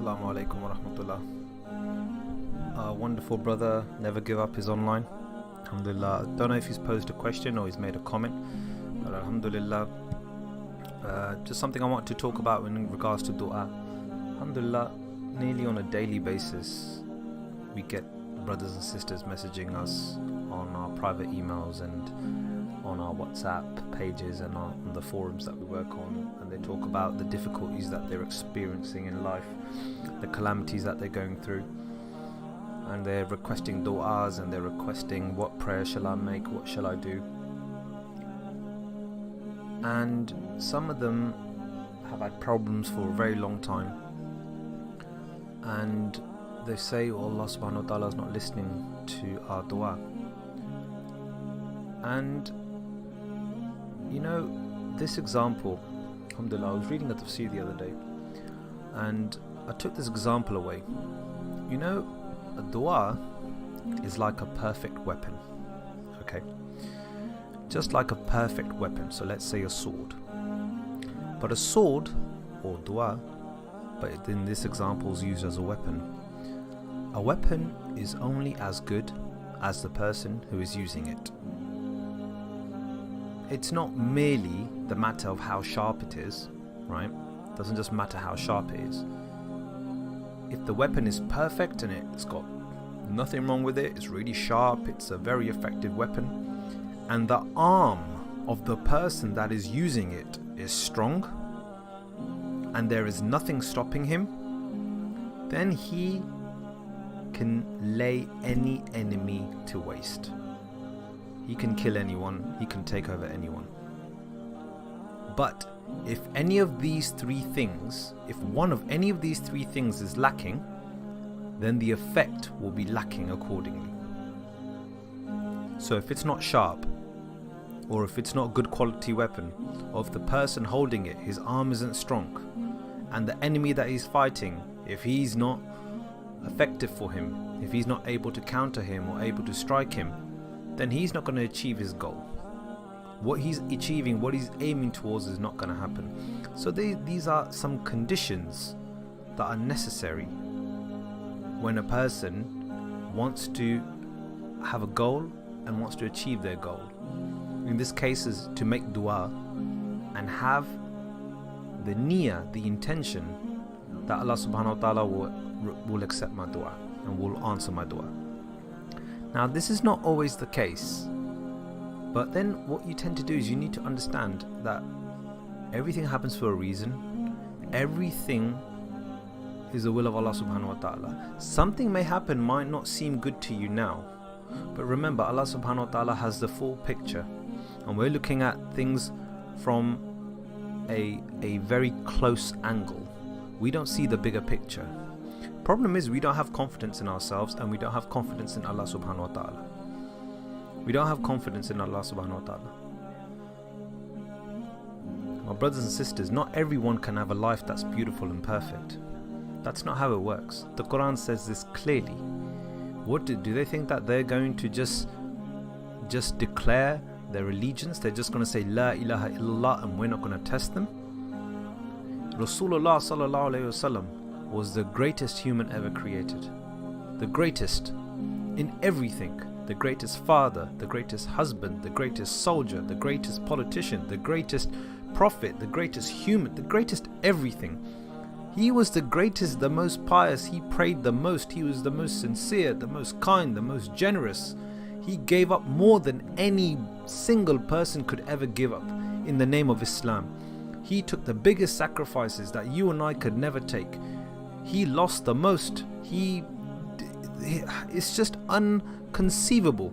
Assalamu alaikum wa rahmatullah. Wonderful brother, never give up, is online. Alhamdulillah. Don't know if he's posed a question or he's made a comment, but alhamdulillah. Just something I want to talk about in regards to dua. Alhamdulillah, nearly on a daily basis, we get brothers and sisters messaging us on our private emails and on our WhatsApp pages and on the forums that we work on, and they talk about the difficulties that they're experiencing in life, the calamities that they're going through, and they're requesting du'as and they're requesting what prayer shall I make, what shall I do. And some of them have had problems for a very long time, and they say, oh, Allah subhanahu wa ta'ala is not listening to our dua. And you know, this example, alhamdulillah, I was reading a tafsir the other day and I took this example away. You know, a dua is like a perfect weapon, okay? Just like a perfect weapon. So let's say a sword. But a sword, or dua, but in this example is used as a weapon. A weapon is only as good as the person who is using it. It's not merely the matter of how sharp it is, right? It doesn't just matter how sharp it is. If the weapon is perfect and it's got nothing wrong with it, it's really sharp, it's a very effective weapon, and the arm of the person that is using it is strong, and there is nothing stopping him, then he can lay any enemy to waste. He can kill anyone, he can take over anyone. But if any of these three things, if one of any of these three things is lacking, then the effect will be lacking accordingly. So if it's not sharp, or if it's not a good quality weapon, or if the person holding it, his arm isn't strong, and the enemy that he's fighting, if he's not effective for him, if he's not able to counter him or able to strike him, then he's not going to achieve his goal. What he's achieving, what he's aiming towards is not going to happen. So these are some conditions that are necessary when a person wants to have a goal and wants to achieve their goal. In this case is to make dua and have the niyyah, the intention that Allah subhanahu wa ta'ala will accept my dua and will answer my dua. Now this is not always the case, but then what you tend to do is you need to understand that everything happens for a reason. Everything is the will of Allah subhanahu wa ta'ala. Something may happen, might not seem good to you now, but remember Allah subhanahu wa ta'ala has the full picture, and we're looking at things from a very close angle. We don't see the bigger picture. Problem is we don't have confidence in ourselves, and we don't have confidence in Allah subhanahu wa ta'ala. We don't have confidence in Allah subhanahu wa ta'ala. My brothers and sisters, not everyone can have a life that's beautiful and perfect. That's not how it works. The Quran says this clearly. What do they think that they're going to just declare their allegiance? They're just going to say La ilaha illallah and we're not going to test them? Rasulullah sallallahu alayhi wasallam was the greatest human ever created. The greatest in everything. The greatest father, the greatest husband, the greatest soldier, the greatest politician, the greatest prophet, the greatest human, the greatest everything. He was the greatest, the most pious, he prayed the most, he was the most sincere, the most kind, the most generous. He gave up more than any single person could ever give up in the name of Islam. He took the biggest sacrifices that you and I could never take. He lost the most. It's just unconceivable.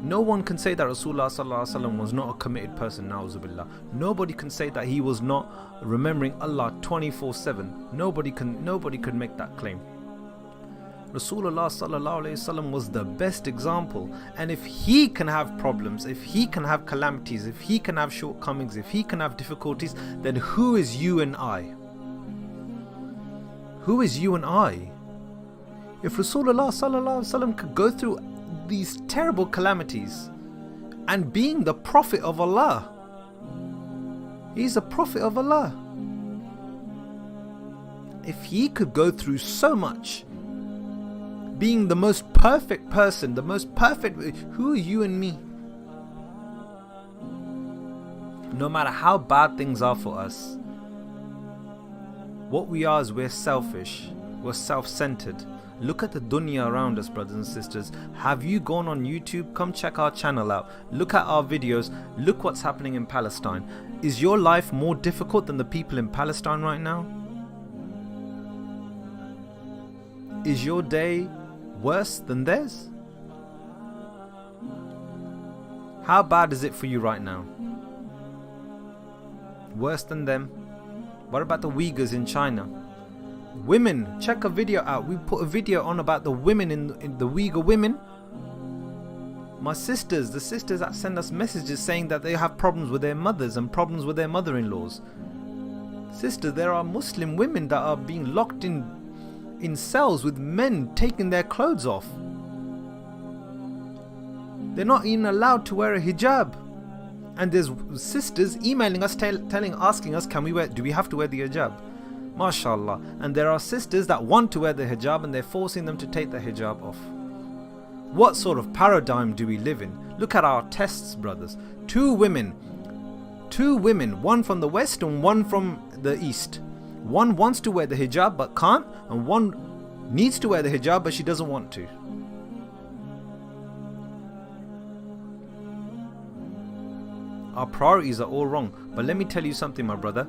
No one can say that Rasulullah sallallahu alaihi wasallam was not a committed person. Na'uzubillah. Nobody can say that he was not remembering Allah 24/7. Nobody could make that claim. Rasulullah sallallahu alaihi wasallam was the best example, and if he can have problems, if he can have calamities, if he can have shortcomings, if he can have difficulties, then who is you and I? Who is you and I? If Rasulullah sallallahu alaihi wasallam could go through these terrible calamities and being the Prophet of Allah, he's a Prophet of Allah. if he could go through so much, being the most perfect person, the most perfect, who are you and me? No matter how bad things are for us, what we are is we're selfish, we're self-centered. Look at the dunya around us, brothers and sisters. Have you gone on YouTube? Come check our channel out. Look at our videos. Look what's happening in Palestine. Is your life more difficult than the people in Palestine right now? Is your day worse than theirs? How bad is it for you right now? Worse than them? What about the Uyghurs in China? Women, check a video out. We put a video on about the women in the Uyghur women. My sisters, the sisters that send us messages saying that they have problems with their mothers and problems with their mother-in-laws. Sister, there are Muslim women that are being locked in cells with men taking their clothes off. They're not even allowed to wear a hijab. And there's sisters emailing us, asking us, do we have to wear the hijab? MashaAllah. And there are sisters that want to wear the hijab and they're forcing them to take the hijab off. What sort of paradigm do we live in? Look at our tests, brothers. Two women, one from the west and one from the east. One wants to wear the hijab but can't, and one needs to wear the hijab but she doesn't want to. Our priorities are all wrong. But let me tell you something, my brother.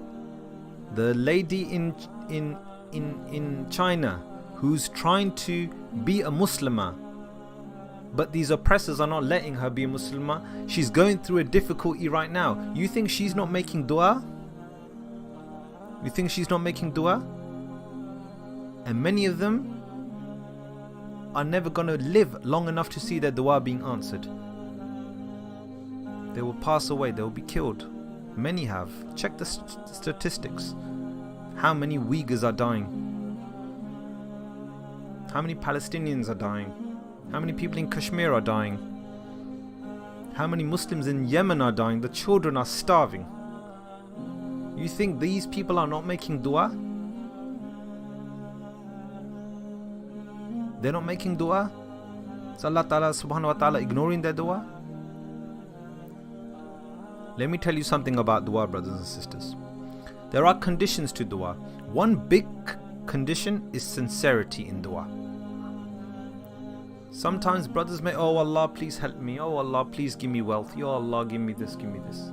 The lady in China who's trying to be a Muslimah, but these oppressors are not letting her be a Muslimah. She's going through a difficulty right now. You think she's not making dua? You think she's not making dua? And many of them are never going to live long enough to see their dua being answered. They will pass away, they will be killed. Many have. Check the statistics. How many Uyghurs are dying? How many Palestinians are dying? How many people in Kashmir are dying? How many Muslims in Yemen are dying? The children are starving. You think these people are not making dua? They're not making dua? Is Allah Ta'ala subhanahu wa ta'ala ignoring their dua? Let me tell you something about dua, brothers and sisters. There are conditions to dua. One big condition is sincerity in dua. Sometimes brothers may, oh Allah, please help me. Oh Allah, please give me wealth. Ya Allah, give me this, give me this.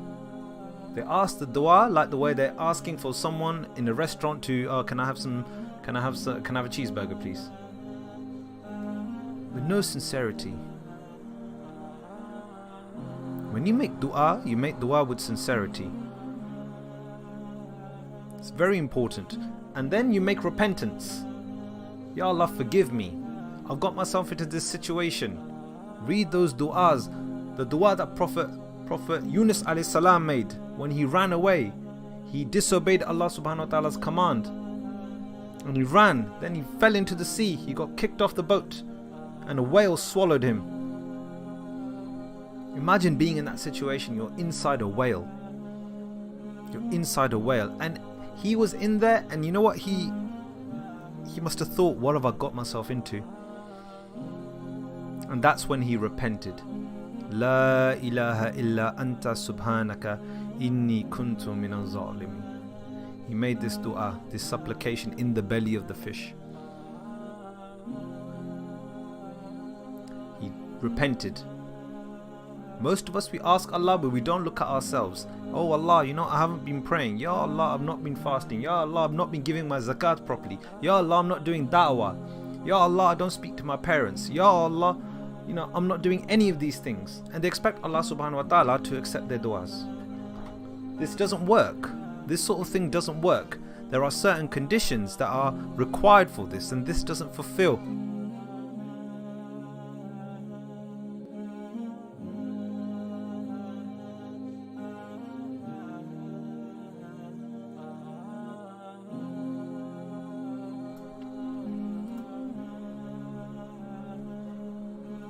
They ask the dua like the way they're asking for someone in a restaurant to, oh, can I have a cheeseburger, please? With no sincerity. When you make dua with sincerity. It's very important. And then you make repentance. Ya Allah, forgive me. I've got myself into this situation. Read those du'as. The dua that Prophet Yunus alayhi salam made when he ran away. He disobeyed Allah subhanahu wa ta'ala's command. And he ran. Then he fell into the sea. He got kicked off the boat. And a whale swallowed him. Imagine being in that situation. You're inside a whale. You're inside a whale. And he was in there, and you know what? He must have thought, what have I got myself into? And that's when he repented. La ilaha illa anta subhanaka inni kuntu minaz zalimin. He made this dua, this supplication in the belly of the fish. He repented. Most of us, we ask Allah, but we don't look at ourselves. Oh Allah, I haven't been praying. Ya Allah, I've not been fasting. Ya Allah, I've not been giving my zakat properly. Ya Allah, I'm not doing da'wah. Ya Allah, I don't speak to my parents. Ya Allah, I'm not doing any of these things. And they expect Allah subhanahu wa ta'ala to accept their du'as. This doesn't work. This sort of thing doesn't work. There are certain conditions that are required for this, and this doesn't fulfill.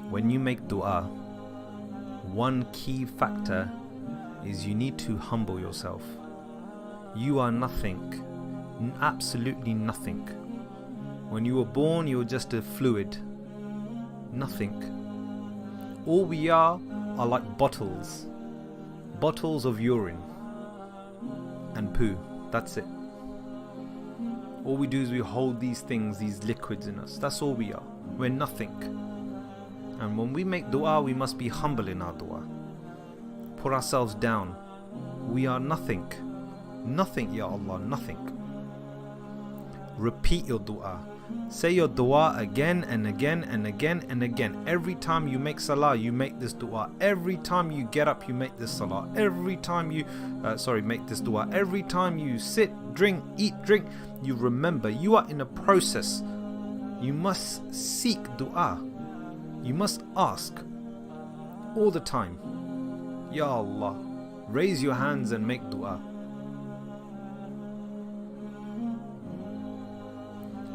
When you make dua, one key factor is you need to humble yourself. You are nothing. Absolutely nothing. When you were born, you were just a fluid. Nothing. All we are like bottles. Bottles of urine and poo. That's it. All we do is we hold these things, these liquids in us. That's all we are. We're nothing. And when we make dua, we must be humble in our dua. Put ourselves down. We are nothing. Nothing, Ya Allah, nothing. Repeat your dua. Say your dua again and again and again and again. Every time you make salah, you make this dua. Every time you get up, you make this salah. Every time you, make this dua. Every time you sit, drink, eat, drink, you remember you are in a process. You must seek dua. You must ask all the time. Ya Allah, raise your hands and make dua.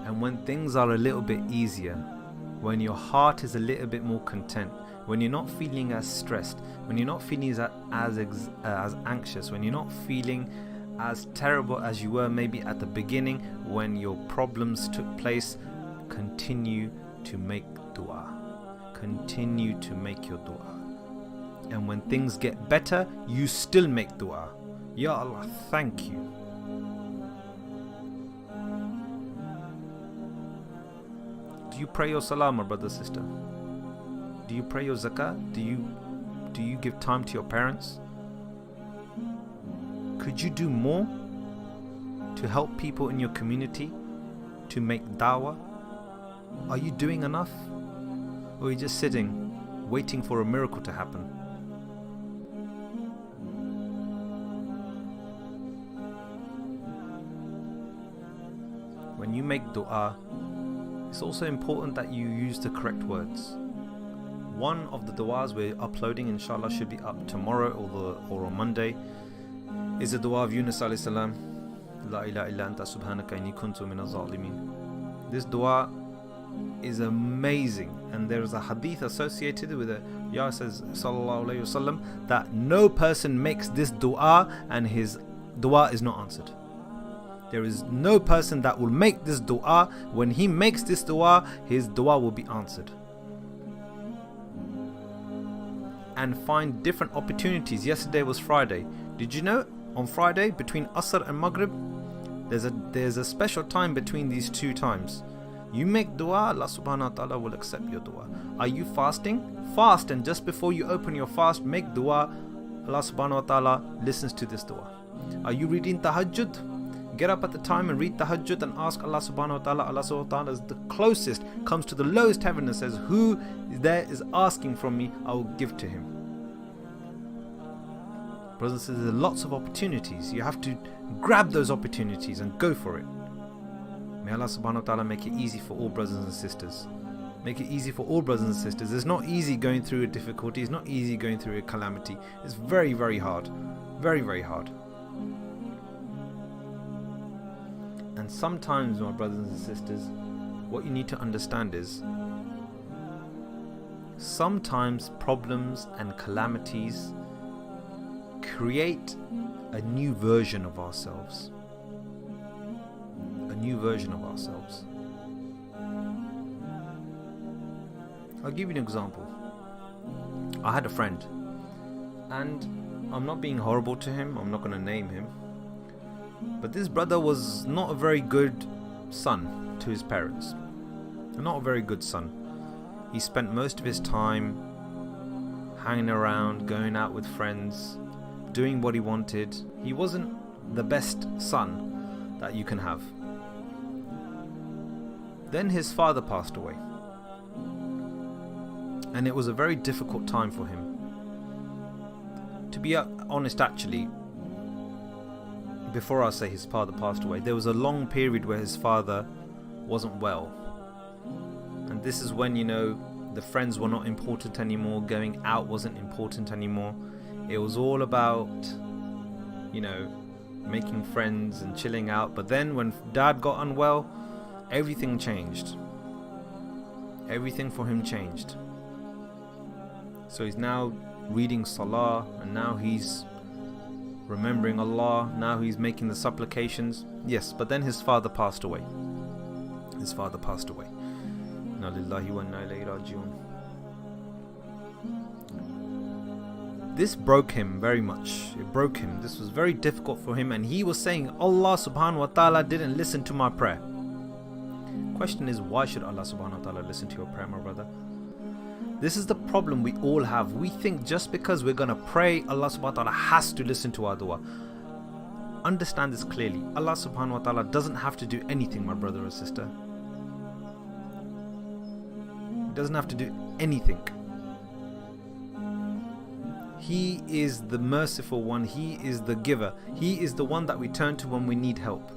And when things are a little bit easier, when your heart is a little bit more content, when you're not feeling as stressed, when you're not feeling as anxious, when you're not feeling as terrible as you were maybe at the beginning when your problems took place, continue to make dua. Continue to make your dua. And when things get better, you still make dua. Ya Allah, thank you. Do you pray your salah, my brother, sister? Do you pray your zakah? Do you give time to your parents? Could you do more to help people in your community, to make dawah? Are you doing enough? Or are you just sitting, waiting for a miracle to happen? When you make dua, it's also important that you use the correct words. One of the du'as we're uploading, inshallah, should be up tomorrow or on Monday, is the dua of Yunus alayhi salam. La ilaha illa anta subhanaka inni kuntu minaz zalimin. This dua is amazing, and there is a hadith associated with it. Ya says sallallahu alayhi wasallam that no person makes this dua and his dua is not answered. There is no person that will make this dua. When he makes this dua, his dua will be answered. And find different opportunities. Yesterday was Friday. Did you know on Friday between Asr and Maghrib, there's a special time between these two times. You make dua, Allah subhanahu wa ta'ala will accept your dua. Are you fasting? Fast, and just before you open your fast, make dua. Allah subhanahu wa ta'ala listens to this dua. Are you reading tahajjud? Get up at the time and read tahajjud and ask Allah subhanahu wa ta'ala. Allah subhanahu wa ta'ala is the closest, comes to the lowest heaven and says, who there is asking from me, I will give to him. Brothers and sisters, there are lots of opportunities. You have to grab those opportunities and go for it. May Allah subhanahu wa ta'ala make it easy for all brothers and sisters. Make it easy for all brothers and sisters. It's not easy going through a difficulty. It's not easy going through a calamity. It's very, very hard. Very, very hard. And sometimes, my brothers and sisters, what you need to understand is sometimes problems and calamities create a new version of ourselves. A new version of ourselves. I'll give you an example. I had a friend, and I'm not being horrible to him, I'm not going to name him, but this brother was not a very good son to his parents. Not a very good son. He spent most of his time hanging around, going out with friends, doing what he wanted. He wasn't the best son that you can have. Then his father passed away, and it was a very difficult time for him. To be honest, actually, before I say his father passed away, there was a long period where his father wasn't well. And this is when, the friends were not important anymore, going out wasn't important anymore. It was all about, making friends and chilling out. But then when dad got unwell, everything changed. Everything for him changed. So he's now reading salah, and now he's remembering Allah. Now he's making the supplications. Yes, but then his father passed away. His father passed away. Inna lillahi wa inna ilayhi raji'un. This broke him very much. It broke him. This was very difficult for him, and he was saying, Allah subhanahu wa ta'ala didn't listen to my prayer. Question is, why should Allah subhanahu wa ta'ala listen to your prayer, my brother? This is the problem we all have. We think just because we're going to pray, Allah subhanahu wa ta'ala has to listen to our dua. Understand this clearly. Allah subhanahu wa ta'ala doesn't have to do anything, my brother or sister. He doesn't have to do anything. He is the merciful one. He is the giver. He is the one that we turn to when we need help.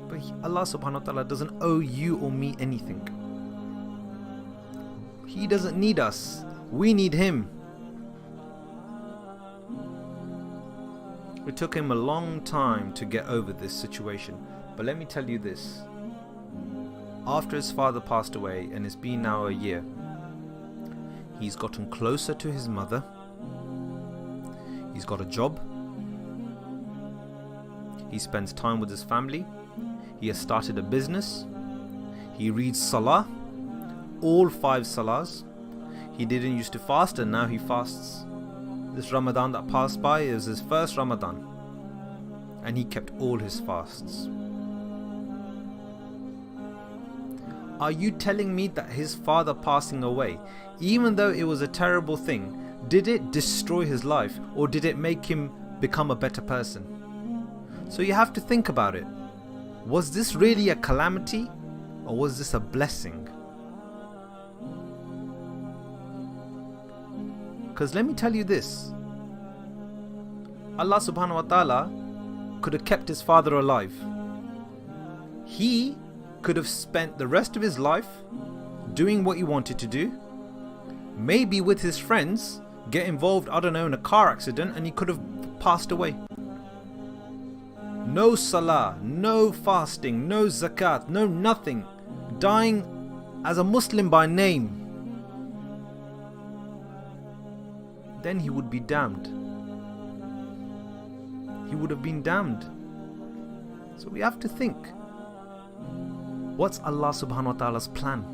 But Allah subhanahu wa ta'ala doesn't owe you or me anything. He doesn't need us. We need him. It took him a long time to get over this situation. But let me tell you this. After his father passed away, and it's been now a year, he's gotten closer to his mother. He's got a job. He spends time with his family. He has started a business. He reads salah, all 5 salahs. He didn't used to fast, and now he fasts. This Ramadan that passed by is his first Ramadan, and he kept all his fasts. Are you telling me that his father passing away, even though it was a terrible thing, did it destroy his life, or did it make him become a better person? So you have to think about it. Was this really a calamity, or was this a blessing? Because let me tell you this. Allah subhanahu wa ta'ala could have kept his father alive. He could have spent the rest of his life doing what he wanted to do, maybe with his friends, get involved, I don't know, in a car accident, and he could have passed away. No salah, no fasting, no zakat, no nothing. Dying as a Muslim by name. Then he would be damned. He would have been damned. So we have to think. What's Allah subhanahu wa ta'ala's plan?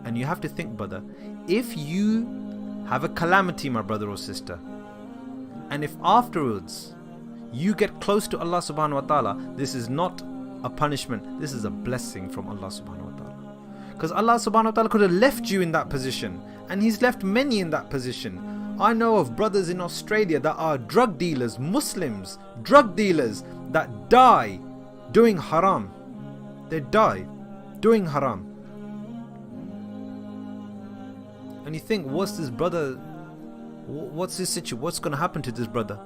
And you have to think, brother, if you have a calamity, my brother or sister, and if afterwards you get close to Allah subhanahu wa ta'ala, this is not a punishment, this is a blessing from Allah subhanahu wa ta'ala. Because Allah subhanahu wa ta'ala could have left you in that position, and He's left many in that position. I know of brothers in Australia that are drug dealers, Muslims, drug dealers that die doing haram. They die doing haram. And you think, what's this brother, what's his situation, what's going to happen to this brother?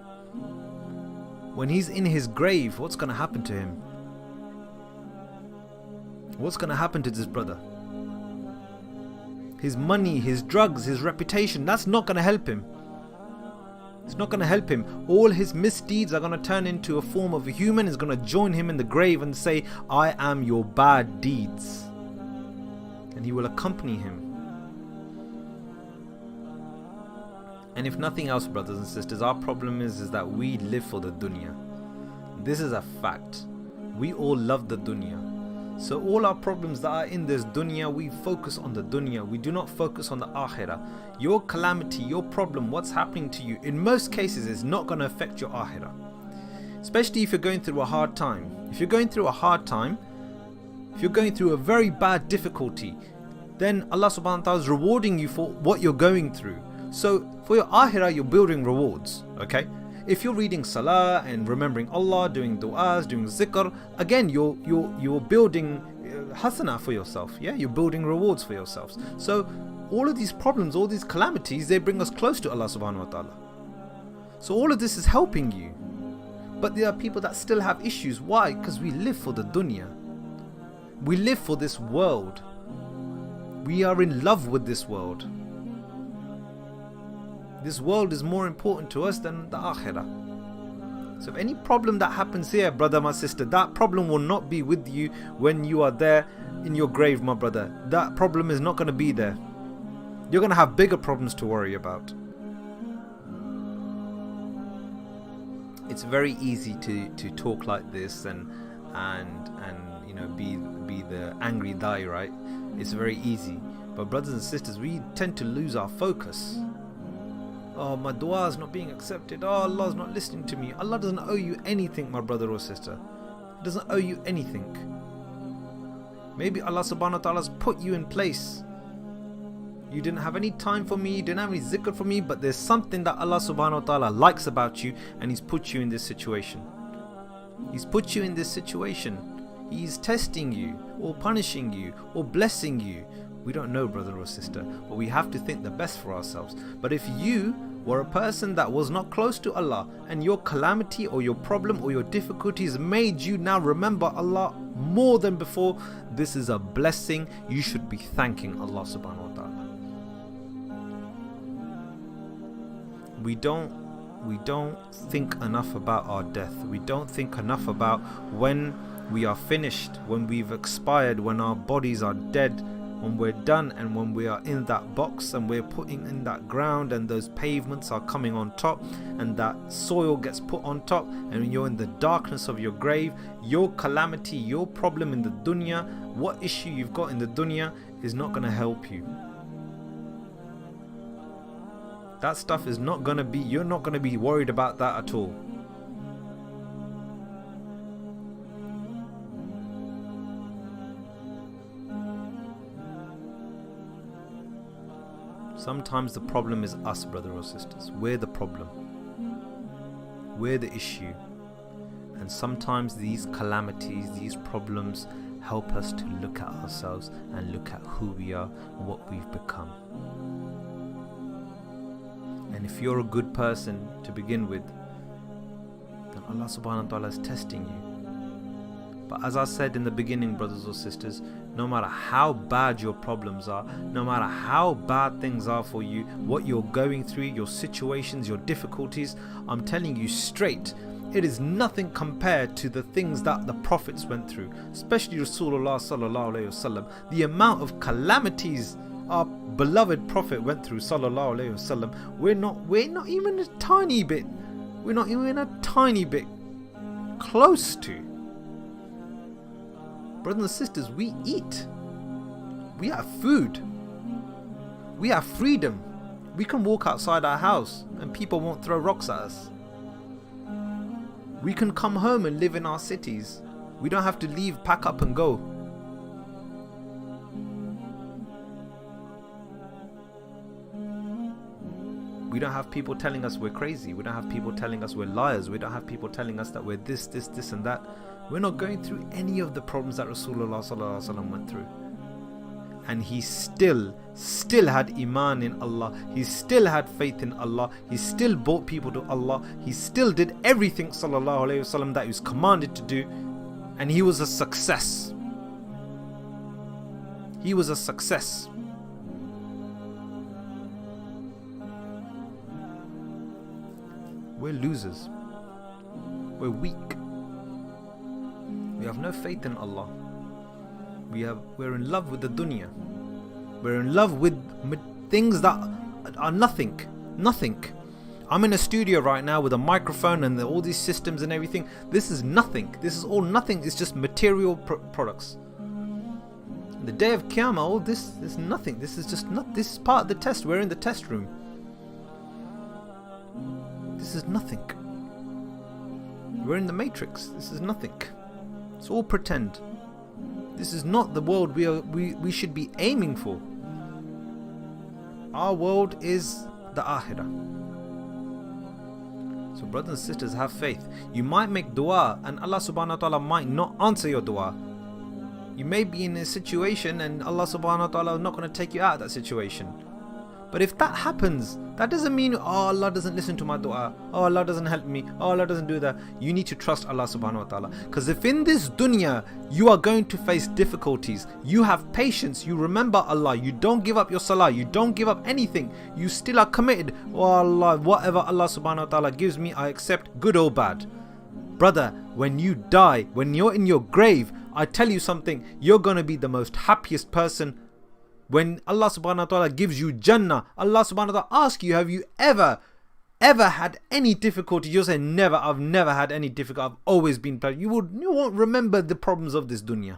When he's in his grave, what's going to happen to him? What's going to happen to this brother? His money, his drugs, his reputation, that's not going to help him. It's not going to help him. All his misdeeds are going to turn into a form of a human. Is going to join him in the grave and say, I am your bad deeds. And he will accompany him. And if nothing else, brothers and sisters, our problem is that we live for the dunya. This is a fact. We all love the dunya. So all our problems that are in this dunya, we focus on the dunya. We do not focus on the akhirah. Your calamity, your problem, what's happening to you, in most cases is not going to affect your akhirah. Especially if you're going through a hard time. If you're going through a hard time, if you're going through a very bad difficulty, then Allah subhanahu wa ta'ala is rewarding you for what you're going through. So for your akhirah, you're building rewards, okay? If you're reading salah and remembering Allah, doing du'as, doing zikr, again, you're building hasana for yourself, yeah? You're building rewards for yourselves. So all of these problems, all these calamities, they bring us close to Allah subhanahu wa ta'ala. So all of this is helping you. But there are people that still have issues. Why? Because we live for the dunya. We live for this world. We are in love with this world. This world is more important to us than the akhirah. So if any problem that happens here, brother, my sister, that problem will not be with you when you are there in your grave, my brother. That problem is not going to be there. You're going to have bigger problems to worry about. it's very easy to talk like this and you know, be the angry dai, right? It's very easy. But brothers and sisters, we tend to lose our focus. Oh, my dua is not being accepted. Oh, Allah is not listening to me. Allah doesn't owe you anything, my brother or sister. He doesn't owe you anything. Maybe Allah subhanahu wa ta'ala has put you in place. You didn't have any time for me, you didn't have any zikr for me, but there's something that Allah subhanahu wa ta'ala likes about you, and He's put you in this situation. He's put you in this situation. He's testing you, or punishing you, or blessing you. We don't know, brother or sister, but we have to think the best for ourselves. But if you were a person that was not close to Allah, and your calamity or your problem or your difficulties made you now remember Allah more than before, this is a blessing. You should be thanking Allah subhanahu wa ta'ala. We don't think enough about our death. We don't think enough about when we are finished, when we've expired, when our bodies are dead, when we're done, and when we are in that box and we're putting in that ground and those pavements are coming on top and that soil gets put on top and you're in the darkness of your grave. Your calamity, your problem in the dunya, what issue you've got in the dunya is not going to help you. That stuff is not going to be, you're not going to be worried about that at all. Sometimes the problem is us, brother or sisters. We're the problem. We're the issue. And sometimes these calamities, these problems help us to look at ourselves and look at who we are and what we've become. And if you're a good person to begin with, then Allah subhanahu wa ta'ala is testing you. But as I said in the beginning, brothers or sisters, no matter how bad your problems are, no matter how bad things are for you, what you're going through, your situations, your difficulties, I'm telling you straight, it is nothing compared to the things that the prophets went through, especially Rasulullah sallallahu alayhi wasallam. The amount of calamities our beloved prophet went through sallallahu alayhi wasallam, we're not even a tiny bit close to. Brothers and sisters, we eat, we have food, we have freedom, we can walk outside our house and people won't throw rocks at us. We can come home and live in our cities. We don't have to leave, pack up and go. We don't have people telling us we're crazy. We don't have people telling us we're liars. We don't have people telling us that we're this and that. We're not going through any of the problems that Rasulullah sallallahu alaihi wasallam went through. And he still had iman in Allah. He still had faith in Allah. He still brought people to Allah. He still did everything sallallahu alaihi wasallam that he was commanded to do. And he was a success. He was a success. We're losers. We're weak. We have no faith in Allah. We're in love with the dunya. We're in love with things that are nothing. I'm in a studio right now with a microphone and all these systems and everything. This is nothing. This is all nothing. It's just material products. The day of Qiyamah, all this is nothing. This is just not. This is part of the test. We're in the test room. This is nothing. We're in the matrix. This is nothing. It's all pretend. This is not the world we should be aiming for. Our world is the akhirah. So brothers and sisters, have faith. You might make dua and Allah subhanahu wa ta'ala might not answer your dua. You may be in a situation and Allah subhanahu wa ta'ala is not going to take you out of that situation. But if that happens, that doesn't mean, oh, Allah doesn't listen to my dua, oh, Allah doesn't help me, oh, Allah doesn't do that. You need to trust Allah subhanahu wa ta'ala. Because if in this dunya you are going to face difficulties, you have patience, you remember Allah, you don't give up your salah, you don't give up anything, you still are committed, oh Allah, whatever Allah subhanahu wa ta'ala gives me, I accept, good or bad. Brother, when you die, when you're in your grave, I tell you something, you're going to be the most happiest person. When Allah subhanahu wa ta'ala gives you Jannah, Allah subhanahu wa ta'ala asks you, have you ever ever had any difficulty, you'll say never, I've never had any difficulty, I've always been blessed. You won't remember the problems of this dunya.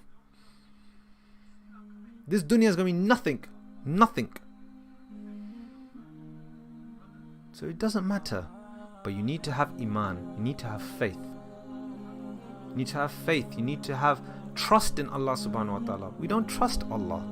This dunya is going to be nothing. Nothing. So it doesn't matter. But you need to have iman. You need to have faith. You need to have faith. You need to have trust in Allah subhanahu wa ta'ala. We don't trust Allah.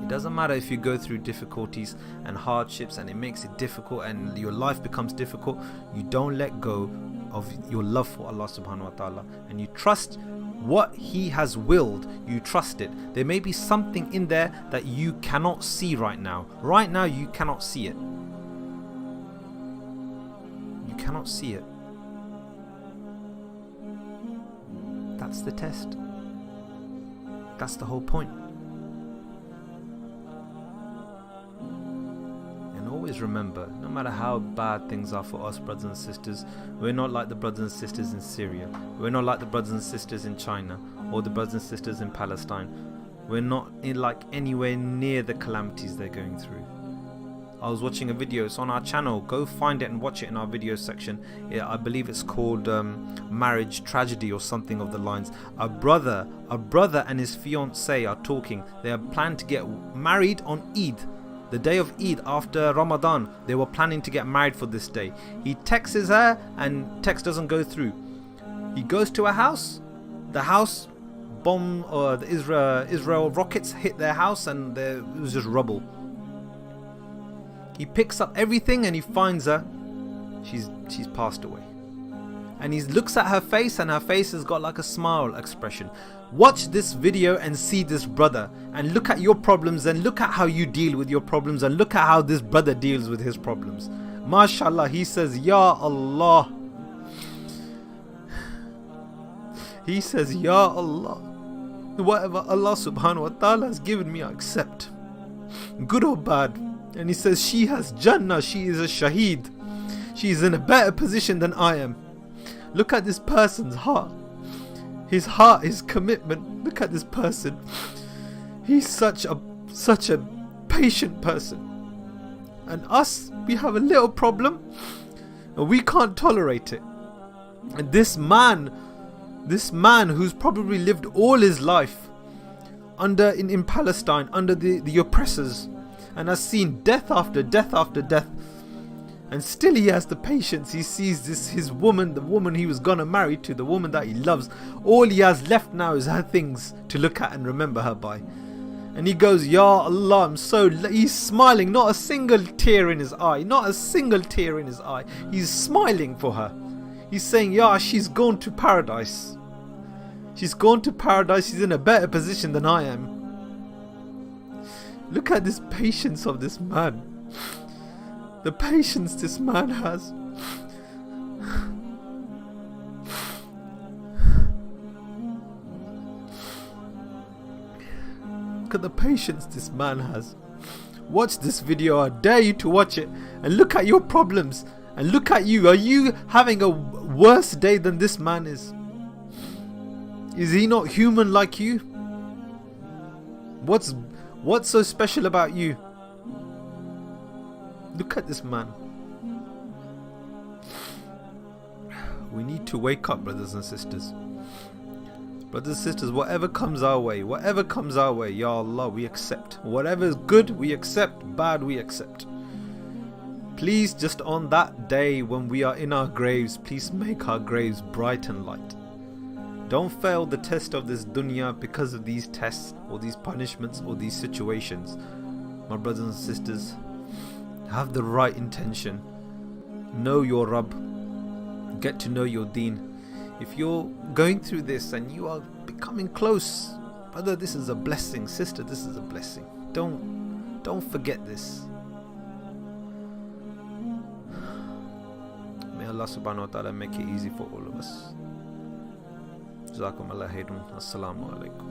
It doesn't matter if you go through difficulties and hardships and it makes it difficult and your life becomes difficult. You don't let go of your love for Allah subhanahu wa ta'ala. And you trust what He has willed. You trust it. There may be something in there that you cannot see right now. Right now you cannot see it. You cannot see it. That's the test. That's the whole point. And always remember, no matter how bad things are for us brothers and sisters, we're not like the brothers and sisters in Syria. We're not like the brothers and sisters in China or the brothers and sisters in Palestine. We're not like anywhere near the calamities they're going through. I was watching a video, it's on our channel, go find it and watch it in our video section. I believe it's called Marriage Tragedy or something of the lines. A brother and his fiancée are talking. They are planning to get married on Eid, the day of Eid after Ramadan. They were planning to get married for this day. He texts her and text doesn't go through. He goes to a house, the house bomb or the Israel rockets hit their house and it was just rubble. He picks up everything and he finds her. She's passed away. And he looks at her face and her face has got like a smile expression. Watch this video and see this brother and look at your problems and look at how you deal with your problems and look at how this brother deals with his problems. MashaAllah, he says, Ya Allah. He says, Ya Allah. Whatever Allah subhanahu wa ta'ala has given me, I accept. Good or bad. And he says, she has Jannah, she is a shaheed. She is in a better position than I am. Look at this person's heart. His heart, his commitment. Look at this person. He's such a patient person. And us, we have a little problem and we can't tolerate it. And this man who's probably lived all his life in Palestine under the oppressors, and has seen death after death after death, and still he has the patience. He sees his woman, the woman he was gonna marry to, the woman that he loves. All he has left now is her things to look at and remember her by. And he goes, Ya Allah, he's smiling, not a single tear in his eye, not a single tear in his eye. He's smiling for her. He's saying, Ya, she's gone to paradise. She's gone to paradise. She's in a better position than I am. Look at this patience of this man. The patience this man has. Look at the patience this man has. Watch this video. I dare you to watch it. And look at your problems. And look at you. Are you having a worse day than this man is? Is he not human like you? What's so special about you? Look at this man. We need to wake up, brothers and sisters. Brothers and sisters, whatever comes our way, Ya Allah, we accept. Whatever is good, we accept. Bad, we accept. Please, just on that day when we are in our graves, please make our graves bright and light. Don't fail the test of this dunya because of these tests or these punishments or these situations. My brothers and sisters, have the right intention. Know your Rabb. Get to know your deen. If you're going through this and you are becoming close, brother, this is a blessing. Sister, this is a blessing. Don't forget this. May Allah subhanahu wa ta'ala make it easy for all of us. Jazakum Allah khairun. Assalamu alaikum.